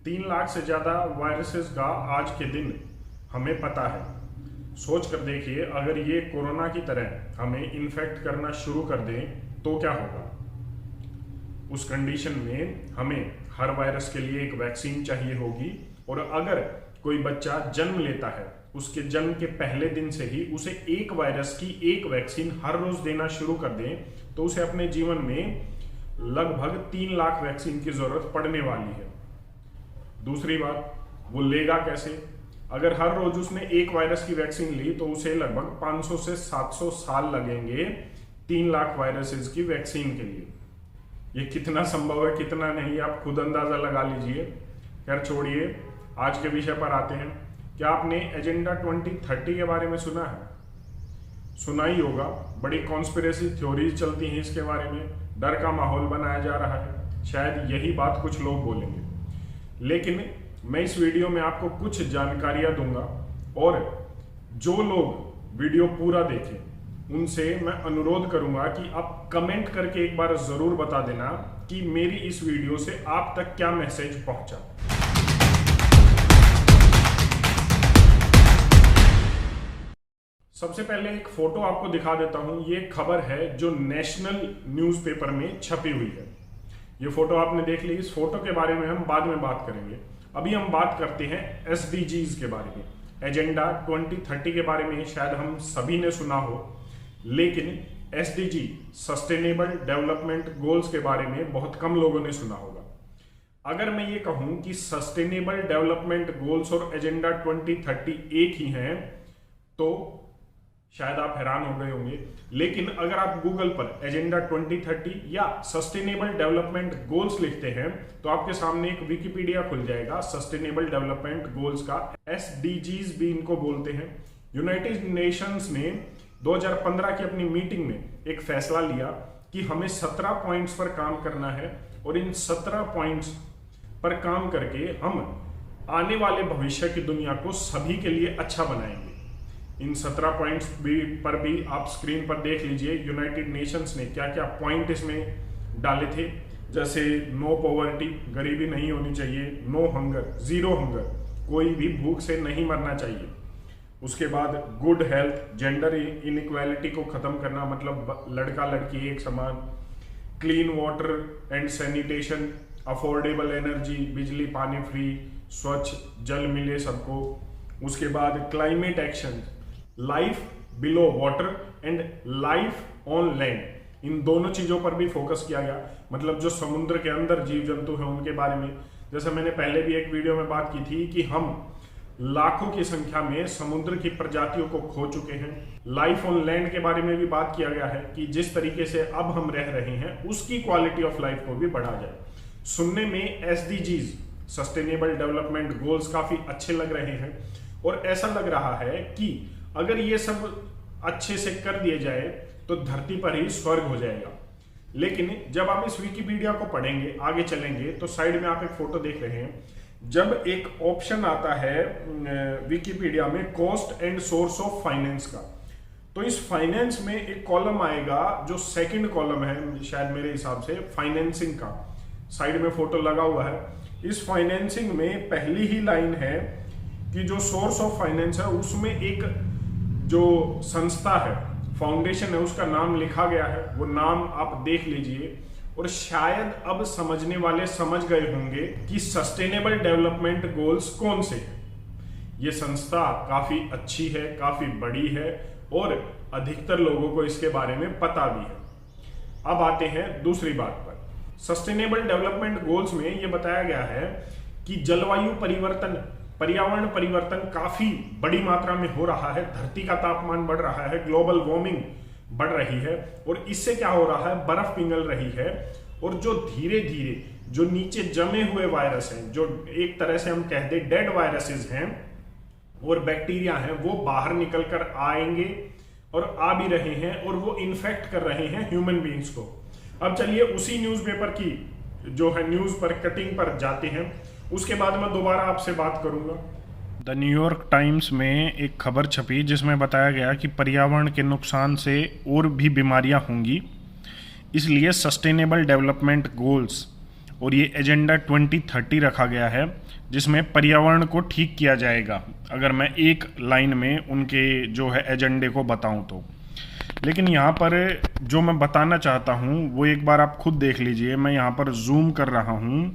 3 लाख से ज़्यादा वायरसेस का आज के दिन हमें पता है। सोच कर देखिए, अगर ये कोरोना की तरह हमें इन्फेक्ट करना शुरू कर दें तो क्या होगा। उस कंडीशन में हमें हर वायरस के लिए एक वैक्सीन चाहिए होगी, और अगर कोई बच्चा जन्म लेता है उसके जन्म के पहले दिन से ही उसे एक वायरस की एक वैक्सीन हर रोज देना शुरू कर दें तो उसे अपने जीवन में लगभग 3 लाख वैक्सीन की जरूरत पड़ने वाली है। दूसरी बात, वो लेगा कैसे? अगर हर रोज उसने एक वायरस की वैक्सीन ली तो उसे लगभग 500 से 700 साल लगेंगे 3 लाख वायरसेस की वैक्सीन के लिए। ये कितना संभव है कितना नहीं, आप खुद अंदाजा लगा लीजिए। खैर छोड़िए, आज के विषय पर आते हैं। क्या आपने एजेंडा 2030 के बारे में सुना है? सुना ही होगा, बड़ी कॉन्स्पिरेसी थ्योरीज चलती हैं इसके बारे में, डर का माहौल बनाया जा रहा है। शायद यही बात कुछ लोग बोलेंगे, लेकिन मैं इस वीडियो में आपको कुछ जानकारियां दूंगा, और जो लोग वीडियो पूरा देखें उनसे मैं अनुरोध करूंगा कि आप कमेंट करके एक बार जरूर बता देना कि मेरी इस वीडियो से आप तक क्या मैसेज पहुंचा। सबसे पहले एक फोटो आपको दिखा देता हूं। ये खबर है जो नेशनल न्यूज़पेपर में छपी हुई है। ये फोटो आपने देख ली। इस फोटो के बारे में हम बाद में बात करेंगे। अभी हम बात करते हैं एसडीजीज के बारे में। एजेंडा 2030 के बारे में शायद हम सभी ने सुना हो, लेकिन एसडीजी सस्टेनेबल डेवलपमेंट गोल्स के बारे में बहुत कम लोगों ने सुना होगा। अगर मैं ये कहूं कि सस्टेनेबल डेवलपमेंट गोल्स और एजेंडा 2030 एक ही हैं तो शायद आप हैरान हो गए होंगे, लेकिन अगर आप गूगल पर एजेंडा 2030 या सस्टेनेबल डेवलपमेंट गोल्स लिखते हैं तो आपके सामने एक विकिपीडिया खुल जाएगा सस्टेनेबल डेवलपमेंट गोल्स का। एसडीजीज भी इनको बोलते हैं। यूनाइटेड नेशंस ने 2015 की अपनी मीटिंग में एक फैसला लिया कि हमें 17 पॉइंट्स पर काम करना है, और इन 17 पॉइंट्स पर काम करके हम आने वाले भविष्य की दुनिया को सभी के लिए अच्छा बनाएंगे। इन 17 पॉइंट्स पर भी आप स्क्रीन पर देख लीजिए यूनाइटेड नेशंस ने क्या क्या पॉइंट इसमें डाले थे। जैसे नो पॉवर्टी, गरीबी नहीं होनी चाहिए, नो हंगर, जीरो हंगर, कोई भी भूख से नहीं मरना चाहिए। उसके बाद गुड हेल्थ, जेंडर इनइक्वालिटी को खत्म करना, मतलब लड़का लड़की एक समान, clean water and sanitation, affordable energy, बिजली पानी फ्री, स्वच्छ जल मिले सबको। उसके बाद climate action, life below water and life on land, इन दोनों चीजों पर भी फोकस किया गया। मतलब जो समुद्र के अंदर जीव जंतु हैं उनके बारे में, जैसे मैंने पहले भी एक वीडियो में बात की थी कि हम लाखों की संख्या में समुद्र की प्रजातियों को खो चुके हैं। लाइफ ऑन लैंड के बारे में भी बात किया गया है कि जिस तरीके से अब हम रह रहे हैं उसकी क्वालिटी ऑफ लाइफ को भी बढ़ा जाए। सुनने में एसडीजीज सस्टेनेबल डेवलपमेंट गोल्स काफी अच्छे लग रहे हैं, और ऐसा लग रहा है कि अगर ये सब अच्छे से कर दिए जाए तो धरती पर ही स्वर्ग हो जाएगा। लेकिन जब आप इस विकिपीडिया को पढ़ेंगे, आगे चलेंगे, तो साइड में आप एक फोटो देख रहे हैं। जब एक ऑप्शन आता है विकिपीडिया में cost and source of finance का, तो इस फाइनेंस में एक कॉलम आएगा जो सेकंड कॉलम है शायद मेरे हिसाब से फाइनेंसिंग का। साइड में फोटो लगा हुआ है। इस फाइनेंसिंग में पहली ही लाइन है कि जो सोर्स ऑफ फाइनेंस है उसमें एक जो संस्था है, फाउंडेशन है, उसका नाम लिखा गया है। वो नाम आप देख लीजिए, और शायद अब समझने वाले समझ गए होंगे कि सस्टेनेबल डेवलपमेंट गोल्स कौन से हैं। ये संस्था काफी अच्छी है, काफी बड़ी है, और अधिकतर लोगों को इसके बारे में पता भी है। अब आते हैं दूसरी बात पर। सस्टेनेबल डेवलपमेंट गोल्स में यह बताया गया है कि जलवायु परिवर्तन, पर्यावरण परिवर्तन काफी बड़ी मात्रा में हो रहा है। धरती का तापमान बढ़ रहा है, ग्लोबल वार्मिंग बढ़ रही है, और इससे क्या हो रहा है, बर्फ पिघल रही है, और जो धीरे धीरे जो नीचे जमे हुए वायरस हैं, जो एक तरह से हम कह दें डेड वायरसेस हैं और बैक्टीरिया हैं, वो बाहर निकल कर आएंगे और आ भी रहे हैं, और वो इन्फेक्ट कर रहे हैं ह्यूमन बींग्स को। अब चलिए उसी न्यूज़पेपर की जो है न्यूज़ पर कटिंग पर जाते हैं, उसके बाद मैं दोबारा आपसे बात करूंगा। द न्यूयॉर्क टाइम्स में एक खबर छपी जिसमें बताया गया कि पर्यावरण के नुकसान से और भी बीमारियां होंगी, इसलिए सस्टेनेबल डेवलपमेंट गोल्स और ये एजेंडा 2030 रखा गया है जिसमें पर्यावरण को ठीक किया जाएगा, अगर मैं एक लाइन में उनके जो है एजेंडे को बताऊं तो। लेकिन यहाँ पर जो मैं बताना चाहता हूँ वो एक बार आप खुद देख लीजिए। मैं यहाँ पर जूम कर रहा हूँ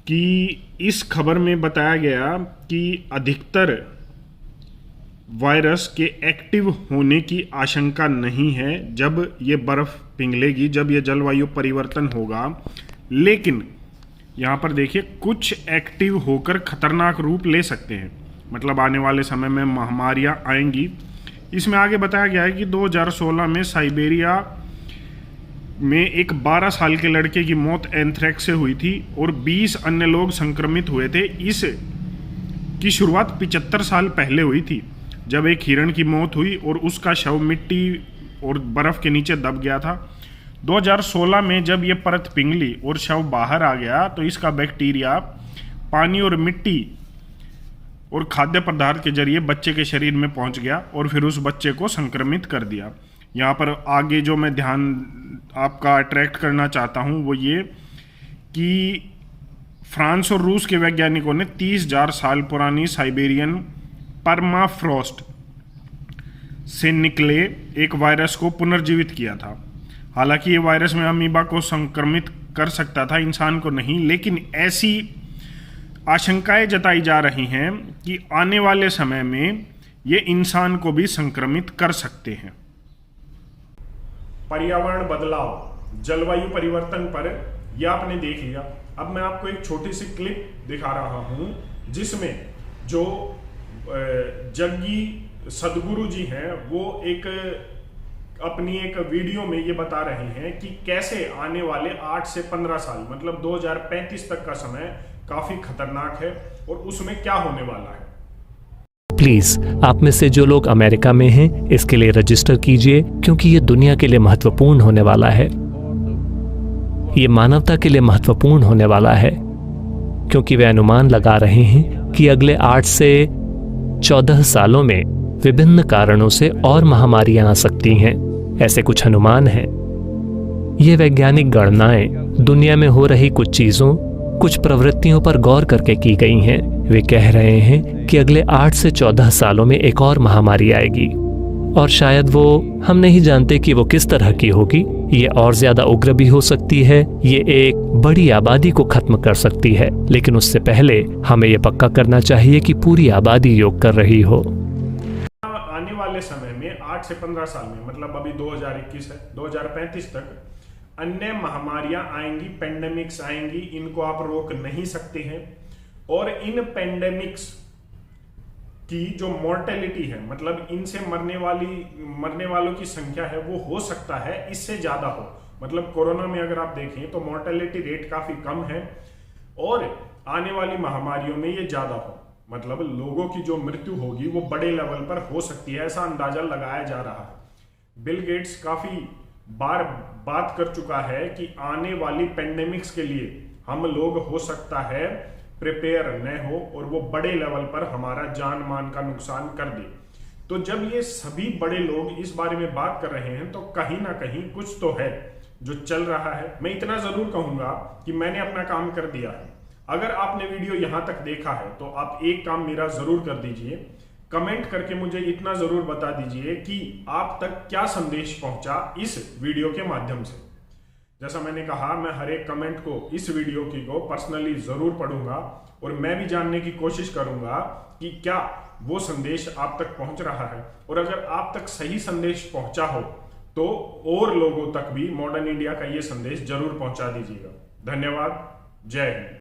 कि इस खबर में बताया गया कि अधिकतर वायरस के एक्टिव होने की आशंका नहीं है जब ये बर्फ़ पिघलेगी, जब ये जलवायु परिवर्तन होगा। लेकिन यहाँ पर देखिए, कुछ एक्टिव होकर खतरनाक रूप ले सकते हैं, मतलब आने वाले समय में महामारियाँ आएंगी। इसमें आगे बताया गया है कि 2016 में साइबेरिया में एक 12 साल के लड़के की मौत एंथ्रेक्स से हुई थी और 20 अन्य लोग संक्रमित हुए थे। इस की शुरुआत 75 साल पहले हुई थी, जब एक हिरण की मौत हुई और उसका शव मिट्टी और बर्फ़ के नीचे दब गया था। 2016 में जब ये परत पिघली और शव बाहर आ गया तो इसका बैक्टीरिया पानी और मिट्टी और खाद्य पदार्थ के जरिए बच्चे के शरीर में पहुंच गया और फिर उस बच्चे को संक्रमित कर दिया। यहाँ पर आगे जो मैं ध्यान आपका अट्रैक्ट करना चाहता हूँ वो ये कि फ्रांस और रूस के वैज्ञानिकों ने 30,000 साल पुरानी साइबेरियन परमाफ्रॉस्ट से निकले एक वायरस को पुनर्जीवित किया था। हालांकि ये वायरस में अमीबा को संक्रमित कर सकता था, इंसान को नहीं, लेकिन ऐसी आशंकाएं जताई जा रही हैं कि आने वाले समय में ये इंसान को भी संक्रमित कर सकते हैं। पर्यावरण बदलाव, जलवायु परिवर्तन पर यह आपने देख लिया। अब मैं आपको एक छोटी सी क्लिप दिखा रहा हूं जिसमें जो जग्गी सदगुरु जी हैं वो अपनी एक वीडियो में ये बता रहे हैं कि कैसे आने वाले 8 से 15 साल मतलब 2035 तक का समय काफी खतरनाक है और उसमें क्या होने वाला है। प्लीज आप में से जो लोग अमेरिका में हैं इसके लिए रजिस्टर कीजिए, क्योंकि ये दुनिया के लिए महत्वपूर्ण होने वाला है। ये मानवता के लिए महत्वपूर्ण होने वाला है, क्योंकि वे अनुमान लगा रहे हैं कि अगले 8 से 14 सालों में विभिन्न कारणों से और महामारियां आ सकती हैं। ऐसे कुछ अनुमान हैं। ये वैज्ञानिक गणनाएं दुनिया में हो रही कुछ चीजों, कुछ प्रवृत्तियों पर गौर करके की गई हैं। वे कह रहे हैं कि अगले 8 से 14 सालों में एक और महामारी आएगी, और शायद वो हम नहीं जानते कि वो किस तरह की होगी। ये और ज्यादा उग्र भी हो सकती है, ये एक बड़ी आबादी को खत्म कर सकती है, लेकिन उससे पहले हमें ये पक्का करना चाहिए कि पूरी आबादी योग कर रही हो। आने वाले समय में 8 से 15 साल में, मतलब अभी 2021 है, 2035 तक अन्य महामारियां आएंगी, पेंडेमिक्स आएंगी, इनको आप रोक नहीं सकते हैं। और इन पेंडेमिक्स की जो मोर्टेलिटी है, मतलब इनसे मरने वालों की संख्या है, वो हो सकता है इससे ज्यादा हो। मतलब कोरोना में अगर आप देखें तो मोर्टेलिटी रेट काफी कम है और आने वाली महामारियों में ये ज्यादा हो, मतलब लोगों की जो मृत्यु होगी वो बड़े लेवल पर हो सकती है, ऐसा अंदाजा लगाया जा रहा है। बिल गेट्स काफी बार बात कर चुका है कि आने वाली पेंडेमिक्स के लिए हम लोग हो सकता है प्रिपेयर न हो और वो बड़े लेवल पर हमारा जान मान का नुकसान कर दे। तो जब ये सभी बड़े लोग इस बारे में बात कर रहे हैं तो कहीं ना कहीं कुछ तो है जो चल रहा है। मैं इतना जरूर कहूंगा कि मैंने अपना काम कर दिया है। अगर आपने वीडियो यहां तक देखा है तो आप एक काम मेरा जरूर कर दीजिए, कमेंट करके मुझे इतना जरूर बता दीजिए कि आप तक क्या संदेश पहुंचा इस वीडियो के माध्यम से। जैसा मैंने कहा, मैं हर एक कमेंट को इस वीडियो की को पर्सनली जरूर पढ़ूंगा और मैं भी जानने की कोशिश करूंगा कि क्या वो संदेश आप तक पहुंच रहा है। और अगर आप तक सही संदेश पहुंचा हो तो और लोगों तक भी मॉडर्न इंडिया का ये संदेश जरूर पहुंचा दीजिएगा। धन्यवाद। जय हिंद।